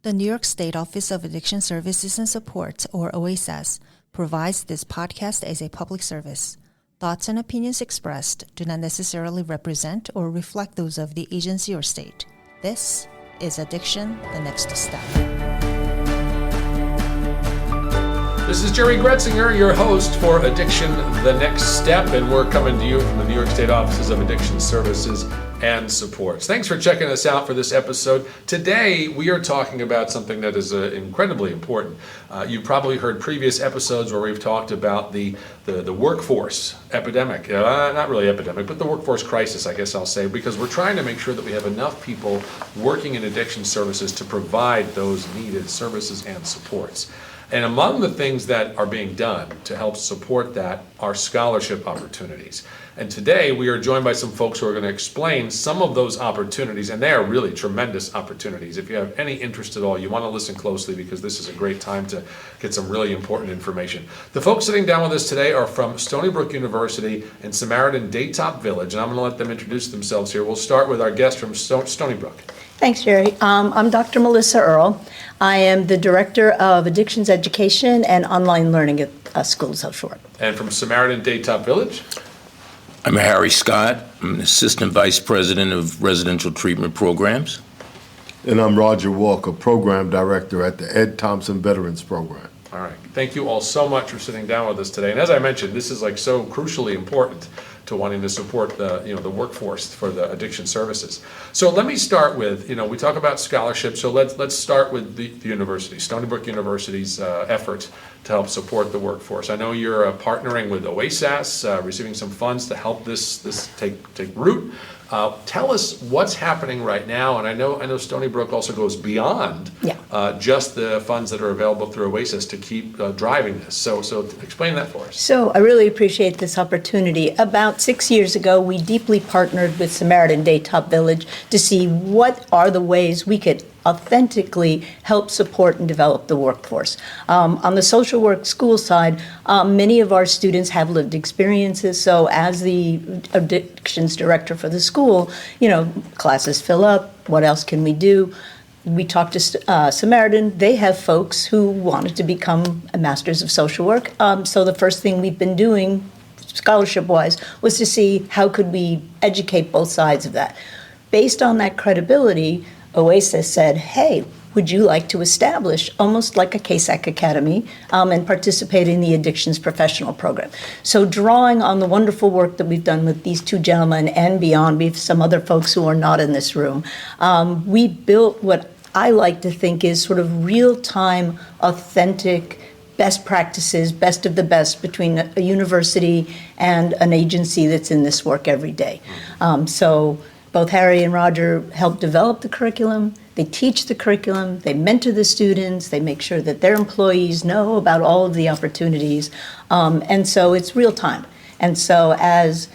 The New York State Office of Addiction Services and Support, or OASAS, provides this podcast as a public service. Thoughts and opinions expressed do not necessarily represent or reflect those of the agency or state. This is Addiction, the Next Step. This is Jerry Gretzinger, your host for Addiction, the Next Step, and we're coming to you from the New York State Offices of Addiction Services and Supports. Thanks for checking us out for this episode. Today, we are talking about something that is incredibly important. You've probably heard previous episodes where we've talked about the workforce epidemic. Not really epidemic, but the workforce crisis, I guess I'll say, because we're trying to make sure that we have enough people working in addiction services to provide those needed services and supports. And among the things that are being done to help support that are scholarship opportunities. And today we are joined by some folks who are going to explain some of those opportunities, and they are really tremendous opportunities. If you have any interest at all, you want to listen closely because this is a great time to get some really important information. The folks sitting down with us today are from Stony Brook University and Samaritan Daytop Village, and I'm going to let them introduce themselves here. We'll start with our guest from Stony Brook. Thanks, Jerry. I'm Dr. Melissa Earle. I am the Director of Addictions Education and Online Learning at School of Social Work. And from Samaritan Daytop Village? I'm Harry Scott. I'm an Assistant Vice President of Residential Treatment Programs. And I'm Roger Walker, Program Director at the Ed Thompson Veterans Program. All right. Thank you all so much for sitting down with us today. And as I mentioned, this is so crucially important to wanting to support the workforce for the addiction services. So let me start with, we talk about scholarships, so let's start with the university, Stony Brook University's effort to help support the workforce. I know you're partnering with OASAS, receiving some funds to help this take root. Tell us what's happening right now, and I know Stony Brook also goes beyond just the funds that are available through OASAS to keep driving this. So explain that for us. So I really appreciate this opportunity. About 6 years ago, we deeply partnered with Samaritan Daytop Village to see what are the ways we could authentically help support and develop the workforce. On the social work school side, many of our students have lived experiences, so as the addictions director for the school, classes fill up, what else can we do? We talked to Samaritan. They have folks who wanted to become masters of social work, so the first thing we've been doing scholarship-wise was to see how could we educate both sides of that. Based on that credibility, OASAS said, hey, would you like to establish almost like a CASAC Academy and participate in the Addictions Professional Program? So drawing on the wonderful work that we've done with these two gentlemen and beyond, we have some other folks who are not in this room, we built what I like to think is sort of real-time, authentic, best practices, best of the best between a university and an agency that's in this work every day. So both Harry and Roger help develop the curriculum, they teach the curriculum, they mentor the students, they make sure that their employees know about all of the opportunities, and so it's real time. And so as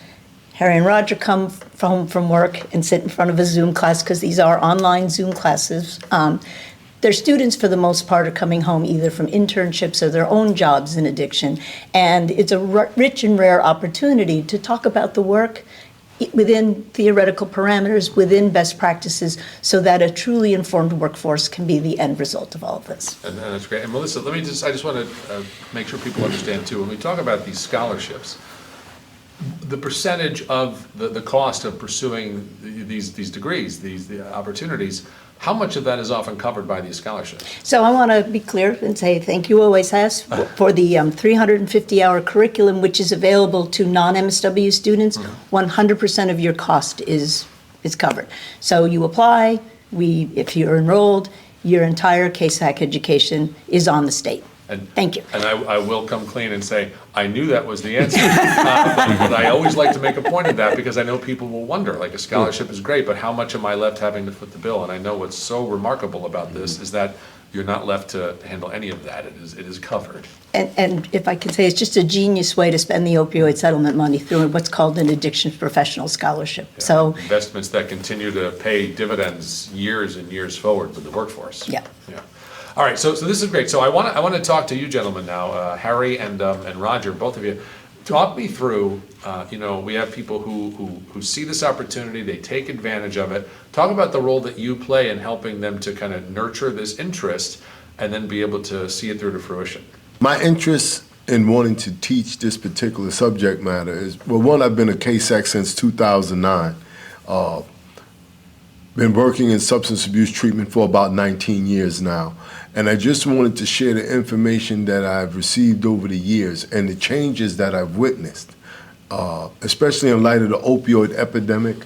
Harry and Roger come home from work and sit in front of a Zoom class, because these are online Zoom classes, their students, for the most part, are coming home either from internships or their own jobs in addiction, and it's a rich and rare opportunity to talk about the work within theoretical parameters, within best practices, so that a truly informed workforce can be the end result of all of this. And that's great. And Melissa, I just want to make sure people understand too, when we talk about these scholarships, the percentage of the cost of pursuing these degrees, the opportunities, how much of that is often covered by these scholarships? So I want to be clear and say thank you, OASAS, for the 350-hour curriculum, which is available to non-MSW students. 100% of your cost is covered. So you apply, if you're enrolled, your entire CASAC education is on the state. Thank you. And I will come clean and say, I knew that was the answer. But I always like to make a point of that because I know people will wonder, like a scholarship is great, but how much am I left having to foot the bill? And I know what's so remarkable about this is that you're not left to handle any of that. It is covered. And if I can say, it's just a genius way to spend the opioid settlement money through what's called an Addictions Professional Scholarship. Yeah, so investments that continue to pay dividends years and years forward for the workforce. Yeah. All right, so this is great. So I want to talk to you gentlemen now, Harry and Roger, both of you. Talk me through. We have people who see this opportunity, they take advantage of it. Talk about the role that you play in helping them to kind of nurture this interest and then be able to see it through to fruition. My interest in wanting to teach this particular subject matter is, well, one, I've been a KSAC since 2009. Been working in substance abuse treatment for about 19 years now. And I just wanted to share the information that I've received over the years and the changes that I've witnessed, especially in light of the opioid epidemic,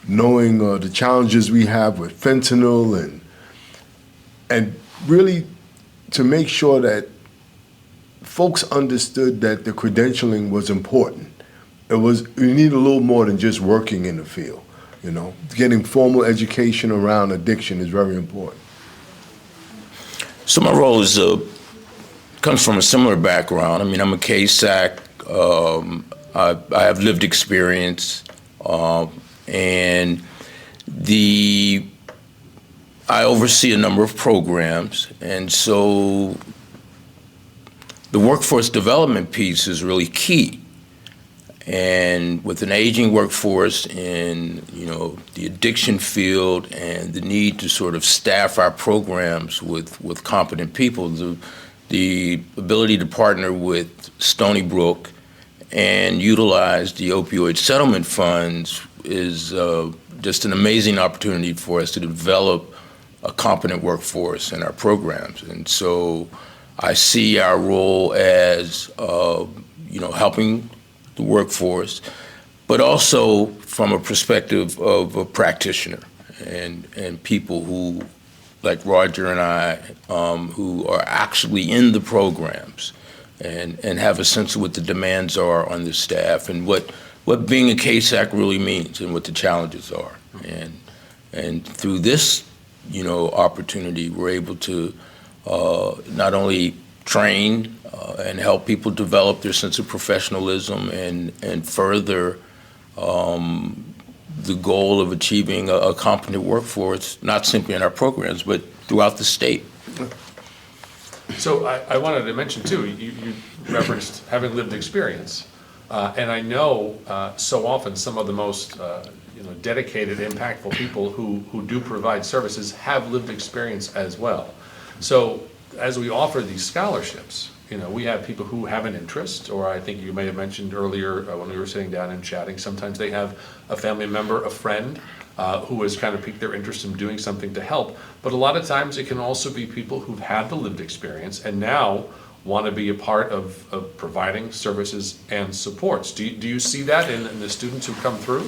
knowing the challenges we have with fentanyl and really to make sure that folks understood that the credentialing was important. You need a little more than just working in the field. You know, getting formal education around addiction is very important. So my role is comes from a similar background. I mean, I'm a KSAC. I have lived experience, and I oversee a number of programs, and so the workforce development piece is really key. And with an aging workforce in, the addiction field and the need to sort of staff our programs with competent people, the ability to partner with Stony Brook and utilize the opioid settlement funds is just an amazing opportunity for us to develop a competent workforce in our programs. And so I see our role as, helping the workforce, but also from a perspective of a practitioner and people who, like Roger and I, who are actually in the programs and have a sense of what the demands are on the staff and what being a KSAC really means and what the challenges are. And through this, opportunity, we're able to not only train and help people develop their sense of professionalism and further the goal of achieving a competent workforce, not simply in our programs, but throughout the state. So I wanted to mention too, you referenced having lived experience. And I know so often some of the most dedicated, impactful people who do provide services have lived experience as well. So as we offer these scholarships, we have people who have an interest, or I think you may have mentioned earlier when we were sitting down and chatting, sometimes they have a family member, a friend, who has kind of piqued their interest in doing something to help. But a lot of times it can also be people who've had the lived experience and now want to be a part of providing services and supports. Do you see that in the students who come through?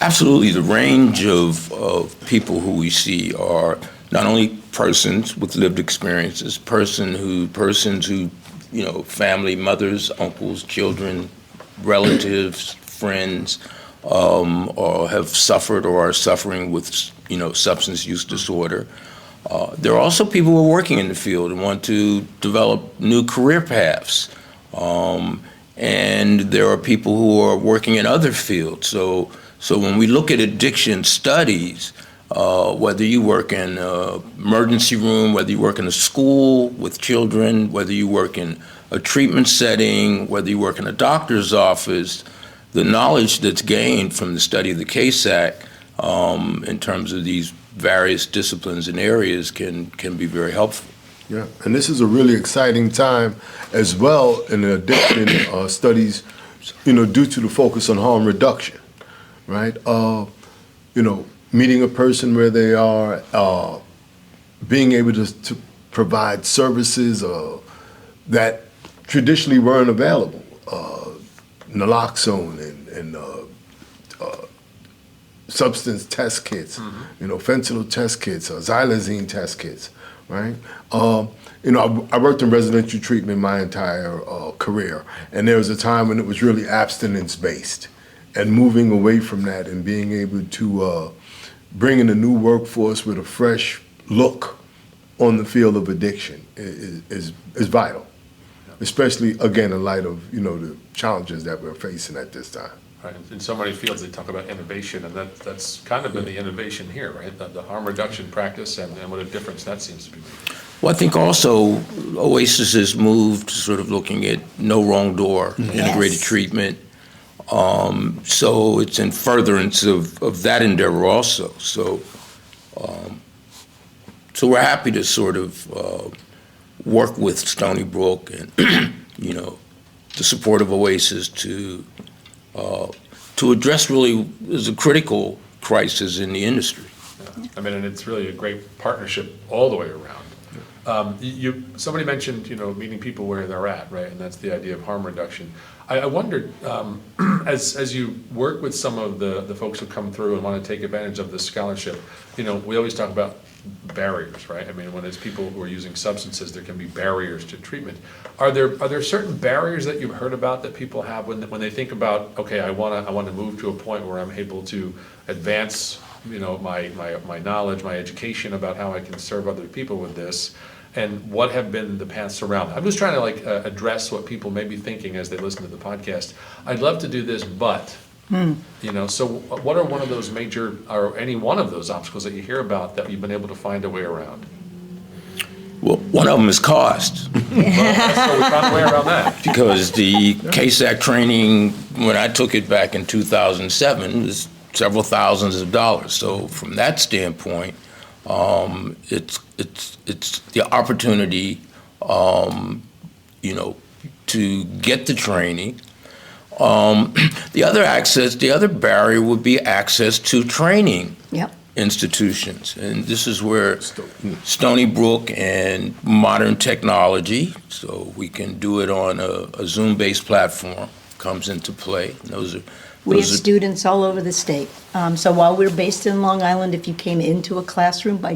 Absolutely. The range of people who we see are not only persons with lived experiences, persons who, family, mothers, uncles, children, relatives, friends, or have suffered or are suffering with, substance use disorder. There are also people who are working in the field and want to develop new career paths. And there are people who are working in other fields. So when we look at addiction studies, whether you work in an emergency room, whether you work in a school with children, whether you work in a treatment setting, whether you work in a doctor's office, the knowledge that's gained from the study of the KSAC in terms of these various disciplines and areas can be very helpful. Yeah, and this is a really exciting time as well in the addiction studies, due to the focus on harm reduction, right? Meeting a person where they are, being able to provide services that traditionally weren't available, naloxone and substance test kits, fentanyl test kits, xylazine test kits, right? I worked in residential treatment my entire career, and there was a time when it was really abstinence-based, and moving away from that and being able to bring in a new workforce with a fresh look on the field of addiction is vital, especially, again, in light of, the challenges that we're facing at this time. Right. In so many fields, they talk about innovation, and that's kind of been the innovation here, right? The harm reduction practice and what a difference that seems to be making. Well, I think also OASAS has moved to sort of looking at no wrong door, integrated treatment. So it's in furtherance of that endeavor also. So So we're happy to sort of work with Stony Brook and, the support of OASAS to address really is a critical crisis in the industry. I mean, and it's really a great partnership all the way around. Somebody mentioned, meeting people where they're at, right? And that's the idea of harm reduction. I wondered, as you work with some of the folks who come through and want to take advantage of this scholarship, we always talk about barriers, right? I mean, when it's people who are using substances, there can be barriers to treatment. Are there certain barriers that you've heard about that people have when they think about, okay, I want to move to a point where I'm able to advance, my knowledge, my education about how I can serve other people with this, and what have been the paths around that? I'm just trying to address what people may be thinking as they listen to the podcast. I'd love to do this, but so what are one of those major, or any one of those obstacles that you hear about that you've been able to find a way around? Well, one of them is cost. So we found a way around that. Because the CASAC training, when I took it back in 2007, was several thousands of dollars. So from that standpoint, it's the opportunity, to get the training. The other barrier would be access to training institutions. And this is where Stony Brook and modern technology, so we can do it on a Zoom-based platform, comes into play. We have students all over the state. So while we're based in Long Island, if you came into a classroom by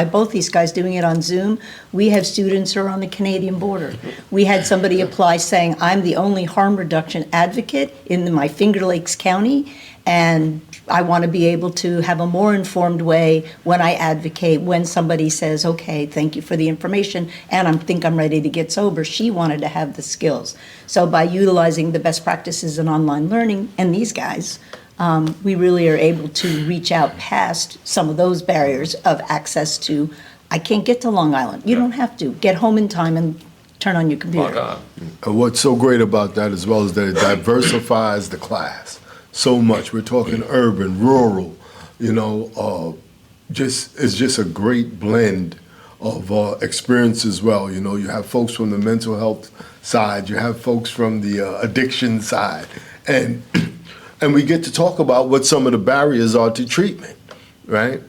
both these guys doing it on Zoom, we have students who are on the Canadian border. We had somebody apply saying, I'm the only harm reduction advocate in my Finger Lakes County, and I want to be able to have a more informed way when I advocate, when somebody says, okay, thank you for the information, and I think I'm ready to get sober. She wanted to have the skills. So by utilizing the best practices in online learning, and these guys, we really are able to reach out past some of those barriers of access to, I can't get to Long Island. You don't have to. Get home in time and turn on your computer. Log on. What's so great about that as well is that it diversifies the class so much. We're talking urban, rural, it's just a great blend of experience as well. You have folks from the mental health side, you have folks from the addiction side, and we get to talk about what some of the barriers are to treatment, right?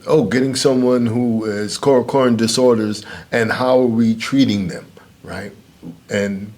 Getting someone who is co-occurring disorders, and how are we treating them, right? And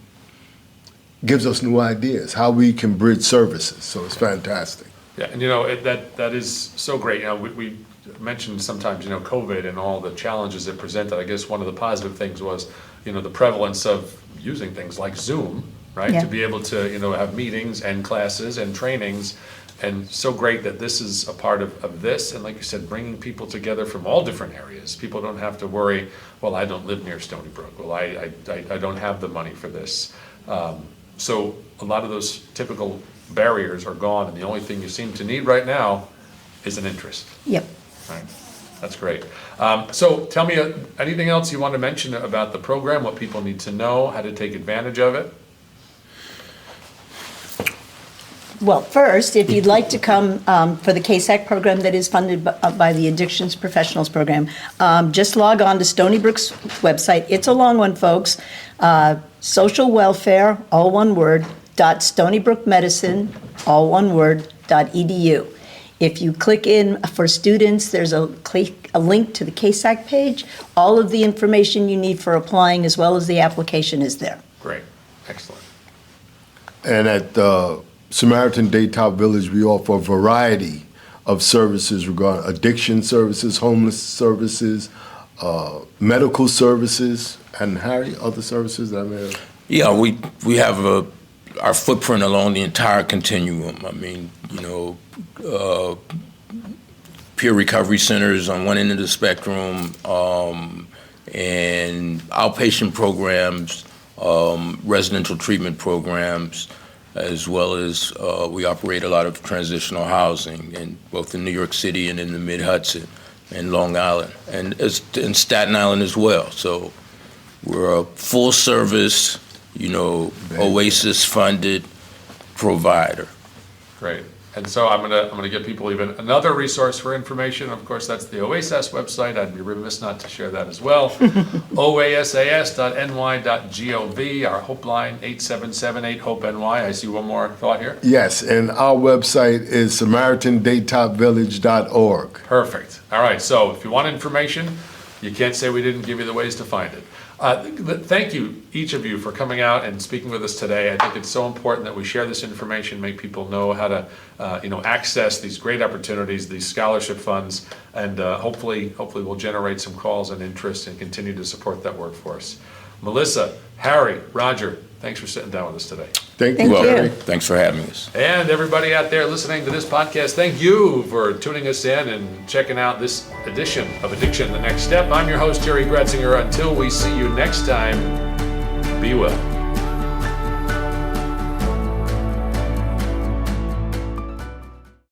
gives us new ideas, how we can bridge services. So it's fantastic. Yeah, and that is so great. We mentioned sometimes, COVID and all the challenges it presented. I guess one of the positive things was, the prevalence of using things like Zoom, right? Yeah. To be able to, have meetings and classes and trainings. And so great that this is a part of this. And like you said, bringing people together from all different areas. People don't have to worry, well, I don't live near Stony Brook. Well, I don't have the money for this. So a lot of those typical barriers are gone, and the only thing you seem to need right now is an interest. Yep. Right. That's great. So tell me anything else you want to mention about the program, what people need to know, how to take advantage of it? Well, first, if you'd like to come for the CASAC program that is funded by the Addictions Professionals Program, just log on to Stony Brook's website. It's a long one, folks. Social welfare, all one word, .stonybrookmedicine, all one word, .edu. If you click in for students, there's a link to the CASAC page. All of the information you need for applying, as well as the application, is there. Great. Excellent. And at Samaritan Daytop Village, we offer a variety of services regarding addiction services, homeless services, medical services, and Harry, other services that I may have? Yeah, we have our footprint along the entire continuum. I mean, peer recovery centers on one end of the spectrum, and outpatient programs, residential treatment programs, as well as we operate a lot of transitional housing in both in New York City and in the Mid-Hudson and Long Island, and in Staten Island as well. So we're a full-service, OASAS-funded provider. Great. And so I'm gonna give people even another resource for information. Of course, that's the OASAS website. I'd be remiss not to share that as well. oasas.ny.gov, our Hope line, 877-8-HOPE-NY. I see one more thought here. Yes, and our website is SamaritanDaytopVillage.org. Perfect. All right, so if you want information, you can't say we didn't give you the ways to find it. Thank you, each of you, for coming out and speaking with us today. I think it's so important that we share this information, make people know how to, access these great opportunities, these scholarship funds, and hopefully we'll generate some calls and interest and continue to support that workforce. Melissa, Harry, Roger, thanks for sitting down with us today. Thank you, Thank Jerry. you. Thanks for having us. And everybody out there listening to this podcast, thank you for tuning us in and checking out this edition of Addiction: The Next Step. I'm your host, Jerry Gretzinger. Until we see you next time, be well.